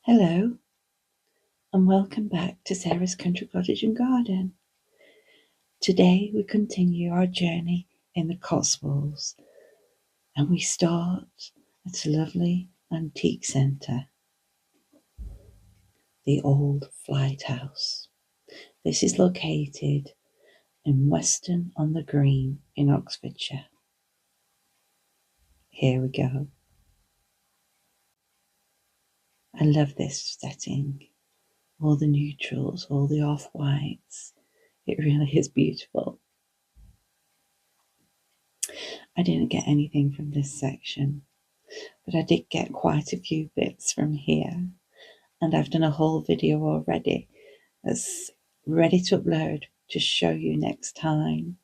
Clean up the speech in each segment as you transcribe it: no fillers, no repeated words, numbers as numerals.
Hello and welcome back to Sarah's Country Cottage and Garden. Today we continue our journey in the Cotswolds and we start at a lovely antique centre, the Old Flight House. This is located in Weston on the Green in Oxfordshire. Here we go. I love this setting. All the neutrals, all the off-whites. It really is beautiful. I didn't get anything from this section, but I did get quite a few bits from here, and I've done a whole video already that's ready to upload to show you next time.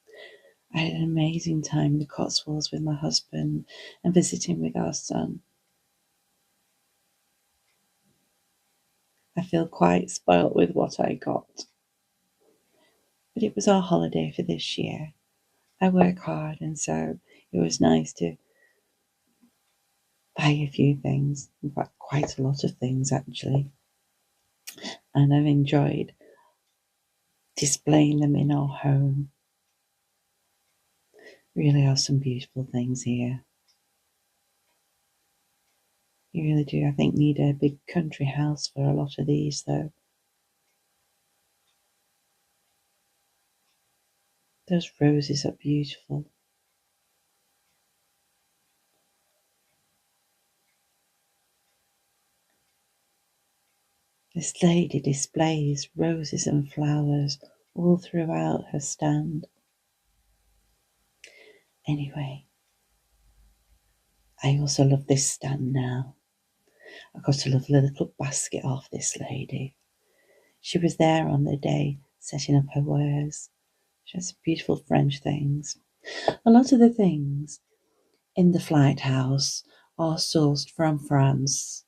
I had an amazing time in the Cotswolds with my husband and visiting with our son. I feel quite spoilt with what I got, but it was our holiday for this year. I work hard, and so it was nice to buy a few things, in fact quite a lot of things actually, and I've enjoyed displaying them in our home. Really are some beautiful things here. You really do, I think, need a big country house for a lot of these though. Those roses are beautiful. This lady displays roses and flowers all throughout her stand. Anyway, I also love this stand now. I got a lovely little basket off this lady. She was there on the day setting up her wares. She has beautiful French things. A lot of the things in the flight house are sourced from France,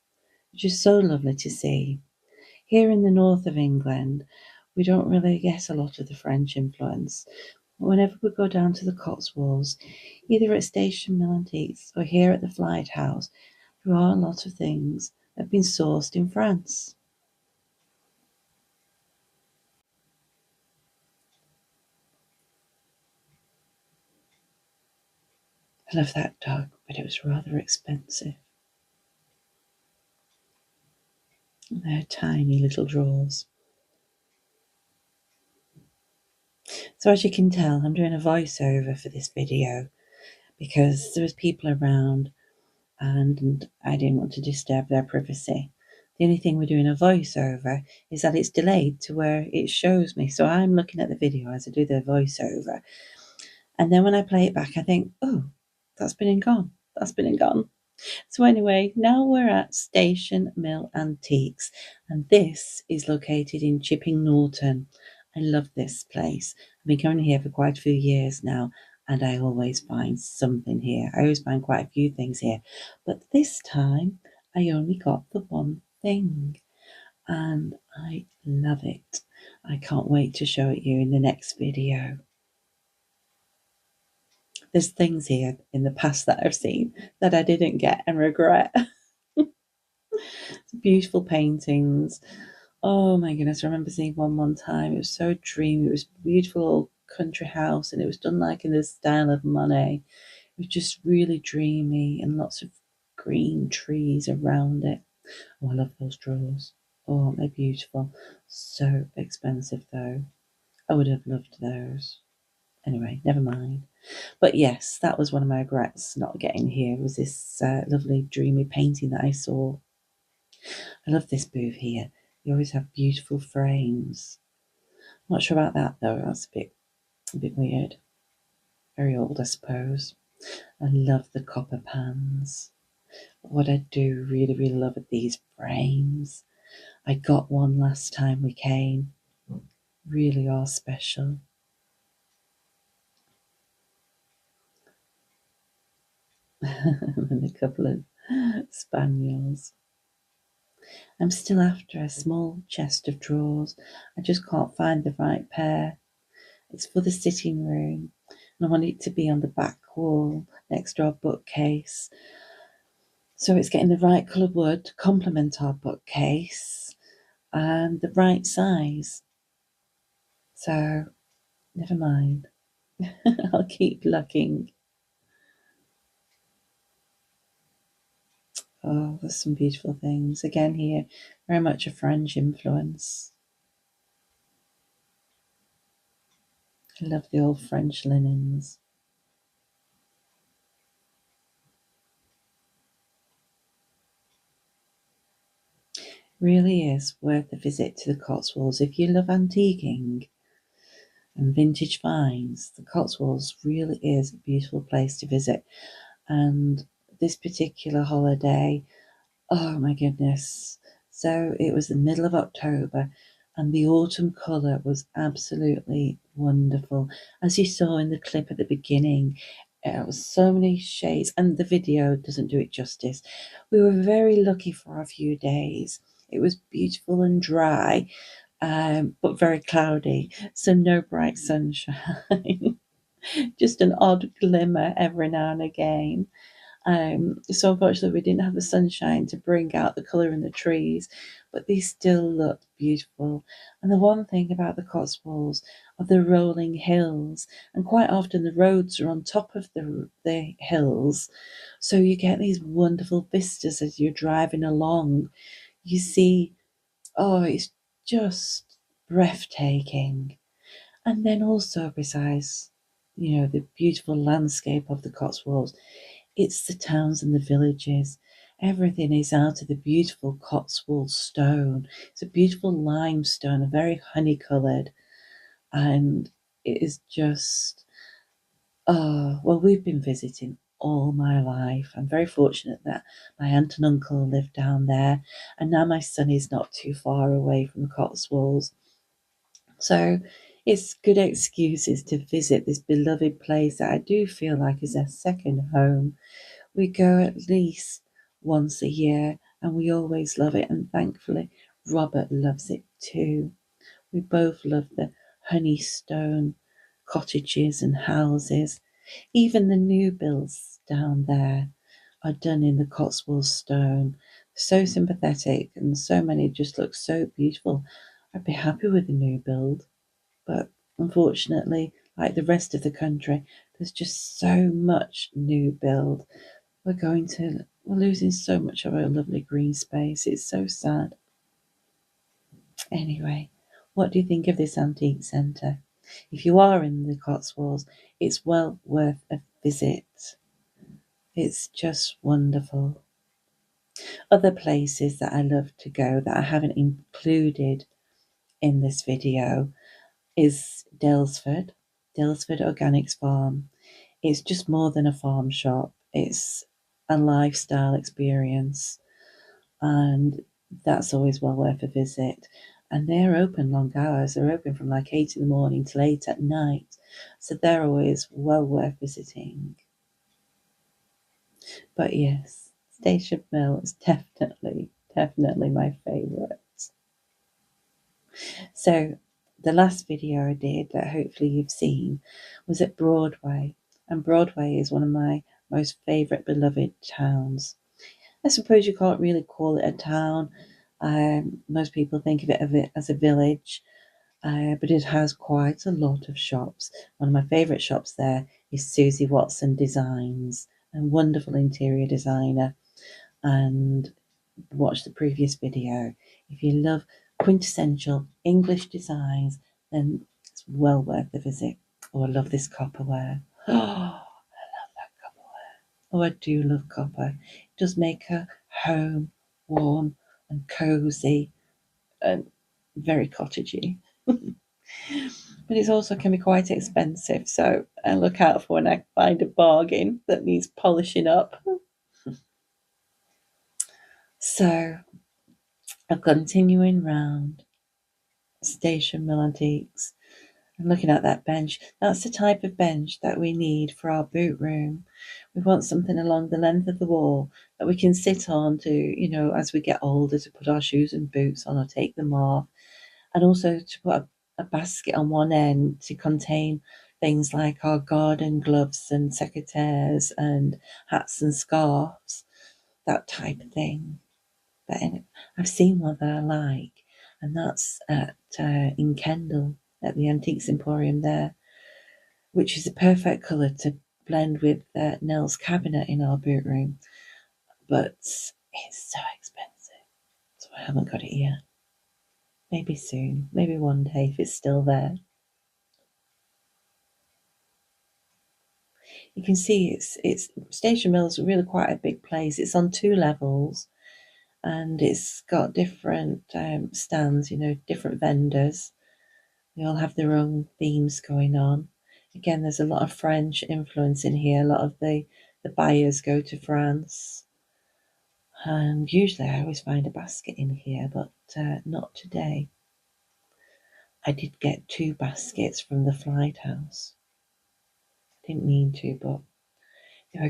which is so lovely to see. Here in the north of England, we don't really get a lot of the French influence. Whenever we go down to the Cotswolds, either at Station Mill Antiques or here at the Flight House, there are a lot of things that have been sourced in France. I love that dog, but it was rather expensive. And they're tiny little drawers. So as you can tell, I'm doing a voiceover for this video because there was people around and I didn't want to disturb their privacy. The only thing we're doing a voiceover is that it's delayed to where it shows me. So I'm looking at the video as I do the voiceover. And then when I play it back, I think, oh, that's been and gone. That's been and gone. So anyway, now we're at Station Mill Antiques, and this is located in Chipping Norton. I love this place. I've been coming here for quite a few years now, and I always find something here. I always find quite a few things here, but this time I only got the one thing, and I love it. I can't wait to show it you in the next video. There's things here in the past that I've seen that I didn't get and regret. Beautiful paintings. Oh my goodness, I remember seeing one time. It was so dreamy. It was a beautiful old country house and it was done like in the style of Monet. It was just really dreamy and lots of green trees around it. Oh, I love those drawers. Oh, they're beautiful. So expensive though. I would have loved those. Anyway, never mind. But yes, that was one of my regrets not getting here, was this lovely dreamy painting that I saw. I love this booth here. You always have beautiful frames. Not sure about that though. That's a bit weird. Very old, I suppose. I love the copper pans. What I do really, really love are these frames. I got one last time we came. Really are special. And a couple of spaniels. I'm still after a small chest of drawers. I just can't find the right pair. It's for the sitting room, and I want it to be on the back wall next to our bookcase. So it's getting the right colour wood to complement our bookcase and the right size. So never mind. I'll keep looking. Oh, there's some beautiful things. Again here, very much a French influence. I love the old French linens. Really is worth a visit to the Cotswolds. If you love antiquing and vintage finds, the Cotswolds really is a beautiful place to visit. And this particular holiday, oh my goodness. So it was the middle of October and the autumn colour was absolutely wonderful. As you saw in the clip at the beginning, it was so many shades, and the video doesn't do it justice. We were very lucky for a few days. It was beautiful and dry, but very cloudy, so no bright sunshine, just an odd glimmer every now and again. So unfortunately, we didn't have the sunshine to bring out the colour in the trees, but they still look beautiful. And the one thing about the Cotswolds are the rolling hills, and quite often the roads are on top of the hills, so you get these wonderful vistas as you're driving along. You see, oh, it's just breathtaking. And then also, besides, the beautiful landscape of the Cotswolds, it's the towns and the villages. Everything is out of the beautiful Cotswold stone. It's a beautiful limestone, a very honey coloured, and it is just, oh, well, we've been visiting all my life. I'm very fortunate that my aunt and uncle live down there, and now my son is not too far away from the Cotswolds. So it's good excuses to visit this beloved place that I do feel like is a second home. We go at least once a year and we always love it. And thankfully, Robert loves it too. We both love the Honeystone cottages and houses. Even the new builds down there are done in the Cotswold stone. So sympathetic, and so many just look so beautiful. I'd be happy with a new build, but unfortunately, like the rest of the country, there's just so much new build. We're losing so much of our lovely green space. It's so sad. Anyway, what do you think of this antique centre? If you are in the Cotswolds, it's well worth a visit. It's just wonderful. Other places that I love to go that I haven't included in this video is Dalesford Organics Farm. It's just more than a farm shop. It's a lifestyle experience, and that's always well worth a visit. And they're open long hours. They're open from like 8 in the morning till 8 at night. So they're always well worth visiting. But yes, Station Mill is definitely my favourite. So the last video I did that hopefully you've seen was at Broadway. And Broadway is one of my most favourite beloved towns. I suppose you can't really call it a town. Most people think of it as a village, but it has quite a lot of shops. One of my favourite shops there is Susie Watson Designs, a wonderful interior designer. And watch the previous video. If you love quintessential English designs, then it's well worth the visit. Oh, I love this copperware. Oh, oh, I do love copper. It does make a home warm and cozy and very cottagey. But it also can be quite expensive, so I look out for when I find a bargain that needs polishing up. So I'm continuing round Station Mill Antiques and looking at that bench. That's the type of bench that we need for our boot room. We want something along the length of the wall that we can sit on to, as we get older, to put our shoes and boots on or take them off, and also to put a basket on one end to contain things like our garden gloves and secateurs and hats and scarves. that type of thing. But anyway, I've seen one that I like, and that's at in Kendal at the Antiques Emporium there, which is a perfect colour to blend with Nell's cabinet in our boot room. But it's so expensive, so I haven't got it yet. Maybe soon, maybe one day if it's still there. You can see it's Station Mill's really quite a big place. It's on 2 levels, and it's got different stands, different vendors. They all have their own themes going on. Again, there's a lot of French influence in here. A lot of the buyers go to France. And usually I always find a basket in here, but not today. I did get 2 baskets from the Flight House. Didn't mean to, but they were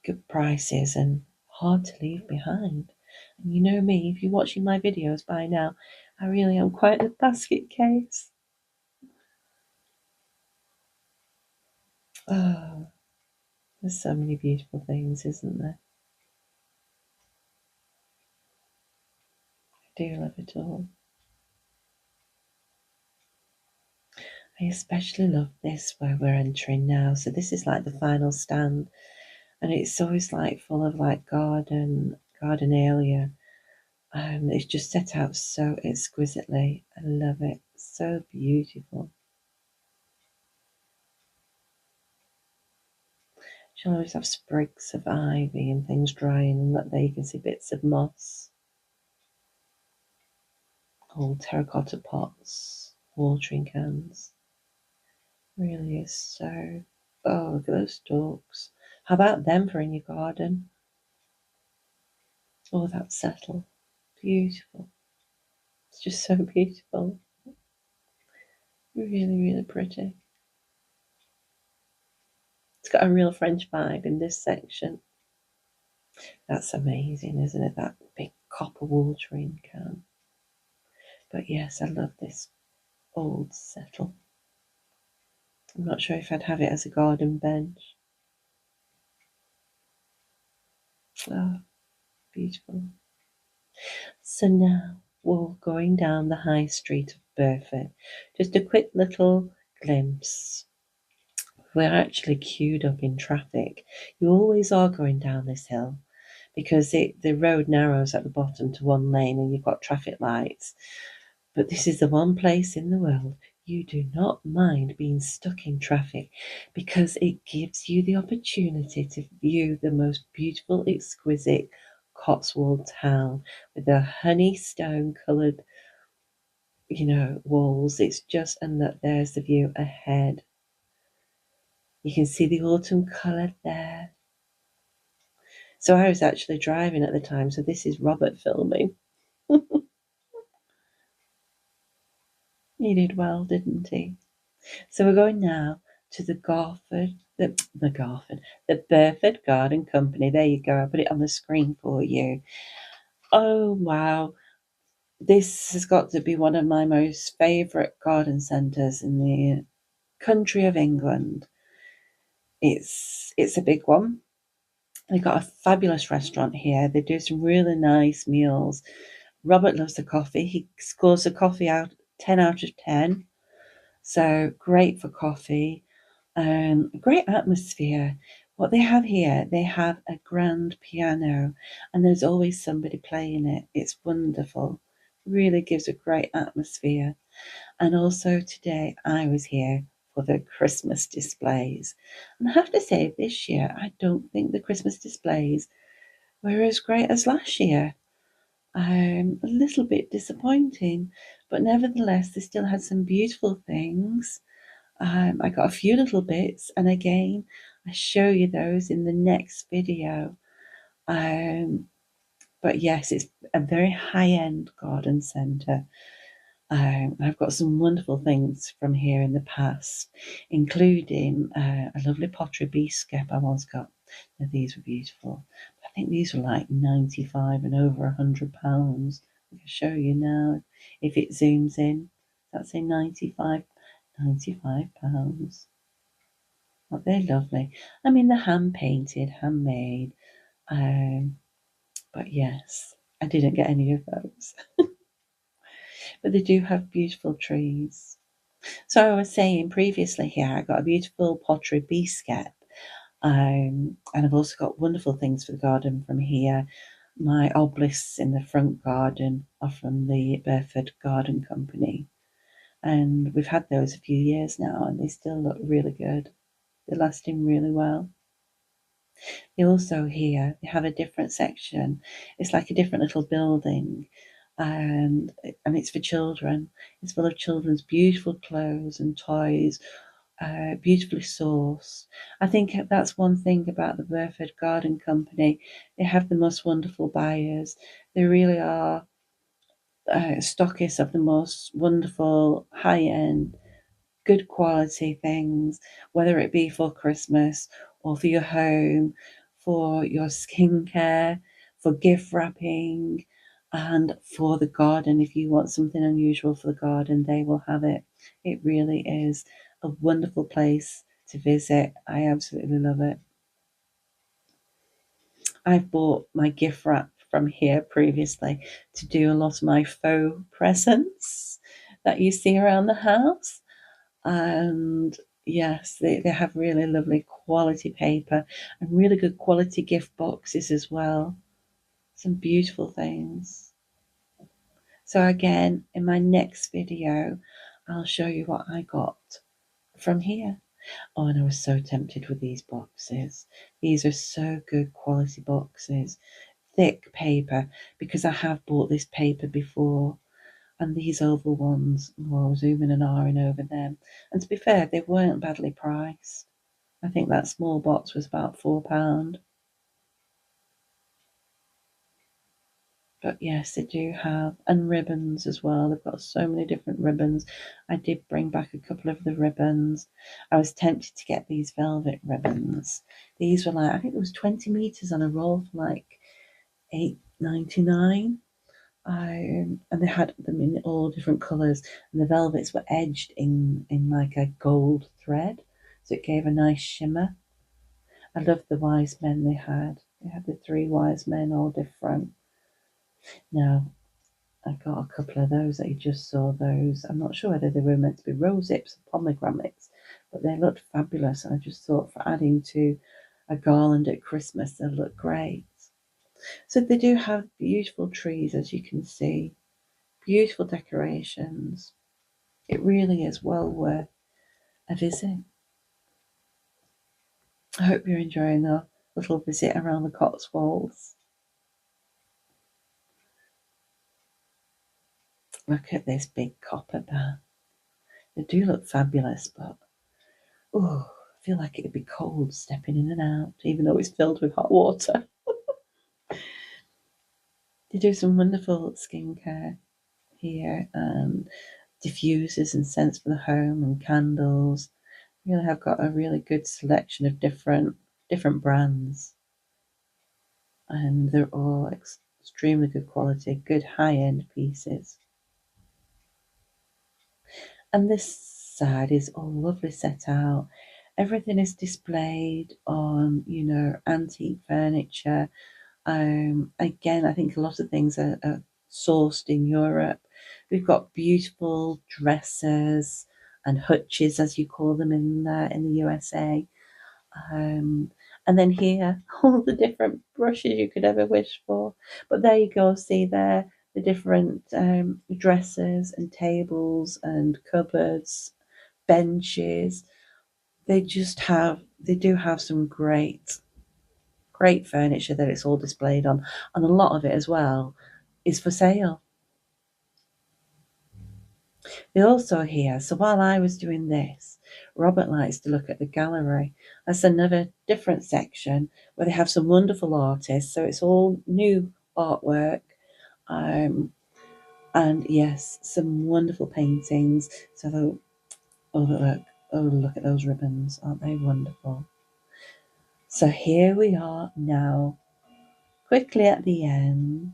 good prices and hard to leave behind. And you know me, if you're watching my videos by now, I really am quite a basket case. Oh, there's so many beautiful things, isn't there? I do love it all. I especially love this where we're entering now. So this is like the final stand, and it's always like full of like garden area. It's just set out so exquisitely. I love it. So beautiful. She'll always have sprigs of ivy and things drying, and look there you can see bits of moss. Old terracotta pots, watering cans. Really is so. Oh, look at those stalks. How about them for in your garden? Oh, that settle. Beautiful. It's just so beautiful. Really, really pretty. It's got a real French vibe in this section. That's amazing, isn't it? That big copper watering can. But yes, I love this old settle. I'm not sure if I'd have it as a garden bench. Oh, beautiful. So now we're going down the high street of Burford. Just a quick little glimpse. We're actually queued up in traffic. You always are going down this hill because the road narrows at the bottom to one lane and you've got traffic lights. But this is the one place in the world you do not mind being stuck in traffic because it gives you the opportunity to view the most beautiful, exquisite Cotswold town with the honeystone coloured, walls. It's just, and that there's the view ahead. You can see the autumn colour there. So I was actually driving at the time, so this is Robert filming. He did well, didn't he? So we're going now to the Burford Garden Company. There you go. I put it on the screen for you. Oh wow. This has got to be one of my most favourite garden centres in the country of England. It's a big one. They've got a fabulous restaurant here. They do some really nice meals. Robert loves the coffee. He scores the coffee out 10 out of 10. So great for coffee. Great atmosphere. What they have here, they have a grand piano, and there's always somebody playing it. It's wonderful. Really gives a great atmosphere. And also today I was here for the Christmas displays. And I have to say, this year I don't think the Christmas displays were as great as last year. A little bit disappointing, but nevertheless, they still had some beautiful things. I got a few little bits, and again, I show you those in the next video. But yes, it's a very high-end garden centre. I've got some wonderful things from here in the past, including a lovely pottery biscuit I once got. Now, these were beautiful. I think these were like 95 and over £100. I can show you now if it zooms in. That's a 95 £95. Oh, they're lovely. I mean, they're hand painted, handmade. But yes, I didn't get any of those. But they do have beautiful trees. So I was saying previously here, I got a beautiful pottery biscuit. And I've also got wonderful things for the garden from here. My obelisks in the front garden are from the Burford Garden Company. And we've had those a few years now, and they still look really good. They're lasting really well. They also here they have a different section. It's like a different little building, and it's for children. It's full of children's beautiful clothes and toys, beautifully sourced. I think that's one thing about the Burford Garden Company. They have the most wonderful buyers. They really are stockists of the most wonderful high end good quality things, whether it be for Christmas or for your home, for your skincare, for gift wrapping, and for the garden. If you want something unusual for the garden, they will have it. It really is a wonderful place to visit. I absolutely love it. I've bought my gift wrap from here previously to do a lot of my faux presents that you see around the house. And yes, they have really lovely quality paper and really good quality gift boxes as well. Some beautiful things. So again, in my next video, I'll show you what I got from here. Oh, and I was so tempted with these boxes. These are so good quality boxes. Thick paper, because I have bought this paper before. And these oval ones, well, I was zooming and ahhing over them. And to be fair, they weren't badly priced. I think that small box was about £4. But yes, they do have, and ribbons as well. They've got so many different ribbons. I did bring back a couple of the ribbons. I was tempted to get these velvet ribbons. These were like, I think it was 20 meters on a roll for like £8.99. And they had them in all different colours, and the velvets were edged in like a gold thread, so it gave a nice shimmer. I loved the wise men they had. They had the three wise men, all different. Now, I got a couple of those. I just saw those. I'm not sure whether they were meant to be rose hips or pomegranates, but they looked fabulous. And I just thought for adding to a garland at Christmas, they look great. So they do have beautiful trees, as you can see, beautiful decorations. It really is well worth a visit. I hope you're enjoying a little visit around the Cotswolds. Look at this big copper bath. They do look fabulous, but oh, I feel like it'd be cold stepping in and out, even though it's filled with hot water. They do some wonderful skincare here, and diffusers and scents for the home and candles. Really have got a really good selection of different brands, and they're all extremely good quality, good high end pieces. And this side is all lovely set out. Everything is displayed on, antique furniture. Again, I think a lot of things are sourced in Europe. We've got beautiful dresses and hutches, as you call them in the USA. And then here, all the different brushes you could ever wish for. But there you go, see there the different dresses and tables and cupboards, benches. They do have some great furniture that it's all displayed on, and a lot of it as well is for sale. They also here, so while I was doing this, Robert likes to look at the gallery. That's another different section where they have some wonderful artists. So it's all new artwork. Um, and yes, some wonderful paintings. So, oh, look at those ribbons. Aren't they wonderful? So here we are now, quickly at the end.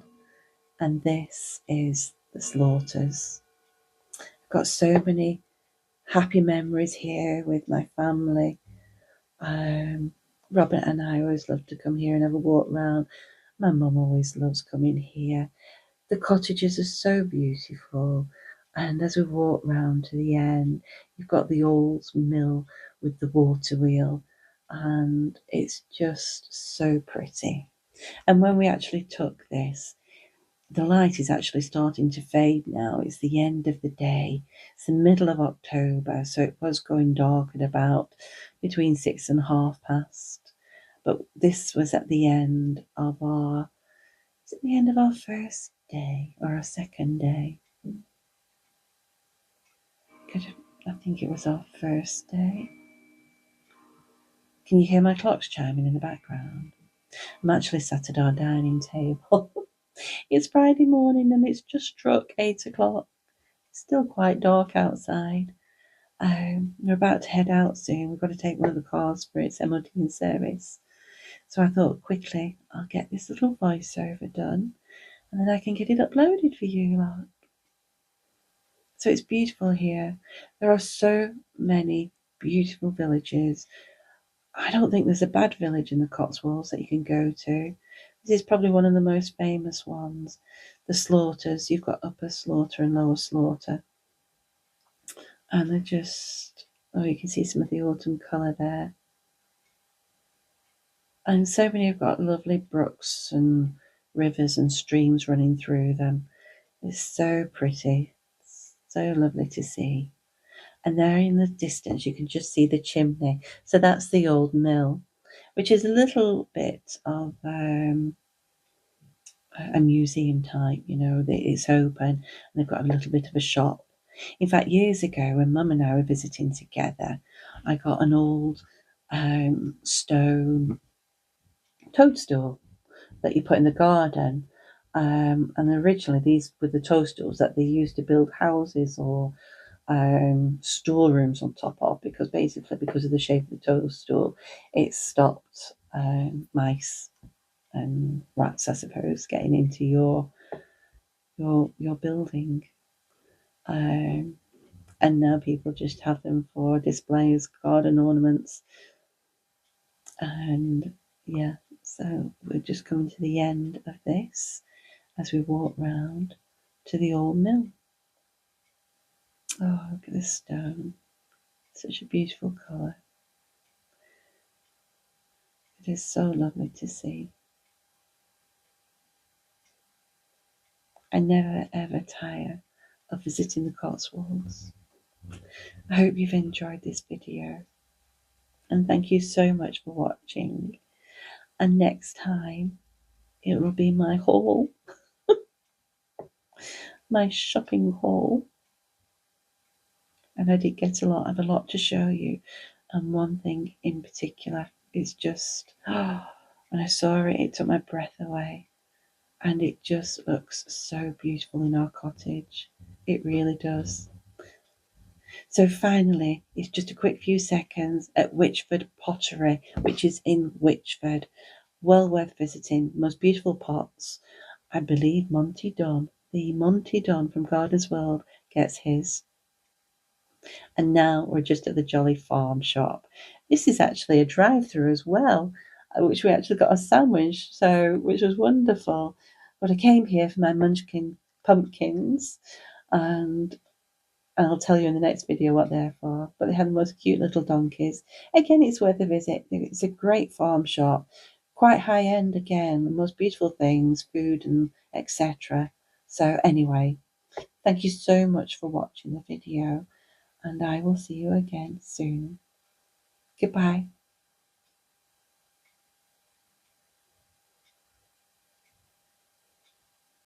And this is the Slaughters. I've got so many happy memories here with my family. Robert and I always love to come here and have a walk round. My mum always loves coming here. The cottages are so beautiful. And as we walk round to the end, you've got the old mill with the water wheel, and it's just so pretty. And when we actually took this, the light is actually starting to fade now. It's the end of the day. It's the middle of October, so it was going dark at about between 6 and past. But this was at the end of our, is it the end of our first day or our second day? I think it was our first day. Can you hear my clocks chiming in the background? I'm actually sat at our dining table. It's Friday morning and it's just struck 8 o'clock. It's still quite dark outside. We're about to head out soon. We've got to take one of the cars for its MOT and service. So I thought quickly I'll get this little voiceover done and then I can get it uploaded for you lot. So it's beautiful here. There are so many beautiful villages. I don't think there's a bad village in the Cotswolds that you can go to. This is probably one of the most famous ones. The Slaughters, you've got Upper Slaughter and Lower Slaughter. And they're just, oh, you can see some of the autumn colour there. And so many have got lovely brooks and rivers and streams running through them. It's so pretty. It's so lovely to see. And there in the distance, you can just see the chimney. So that's the old mill, which is a little bit of a museum type, it's open and they've got a little bit of a shop. In fact, years ago, when Mum and I were visiting together, I got an old stone toadstool that you put in the garden. And originally, these were the toadstools that they used to build houses or storerooms on top of, because of the shape of the toadstool, it stopped mice and rats, I suppose, getting into your building. And now people just have them for display as garden ornaments. And yeah, so we're just coming to the end of this as we walk round to the old mill. Oh, look at this stone. Such a beautiful colour. It is so lovely to see. I never ever tire of visiting the Cotswolds. I hope you've enjoyed this video and thank you so much for watching. And next time it will be my haul, my shopping haul. And I did get I have a lot to show you. And one thing in particular is just, when I saw it, it took my breath away. And it just looks so beautiful in our cottage. It really does. So finally, it's just a quick few seconds at Witchford Pottery, which is in Witchford. Well worth visiting. Most beautiful pots. I believe Monty Don, the Monty Don from Gardeners World, gets his. And now we're just at the Jolly Farm shop. This is actually a drive-through as well, which we actually got a sandwich, which was wonderful. But I came here for my Munchkin pumpkins, and I'll tell you in the next video what they're for. But they have the most cute little donkeys. Again, it's worth a visit. It's a great farm shop, quite high end again. The most beautiful things, food and etc. So anyway, thank you so much for watching the video, and I will see you again soon. Goodbye.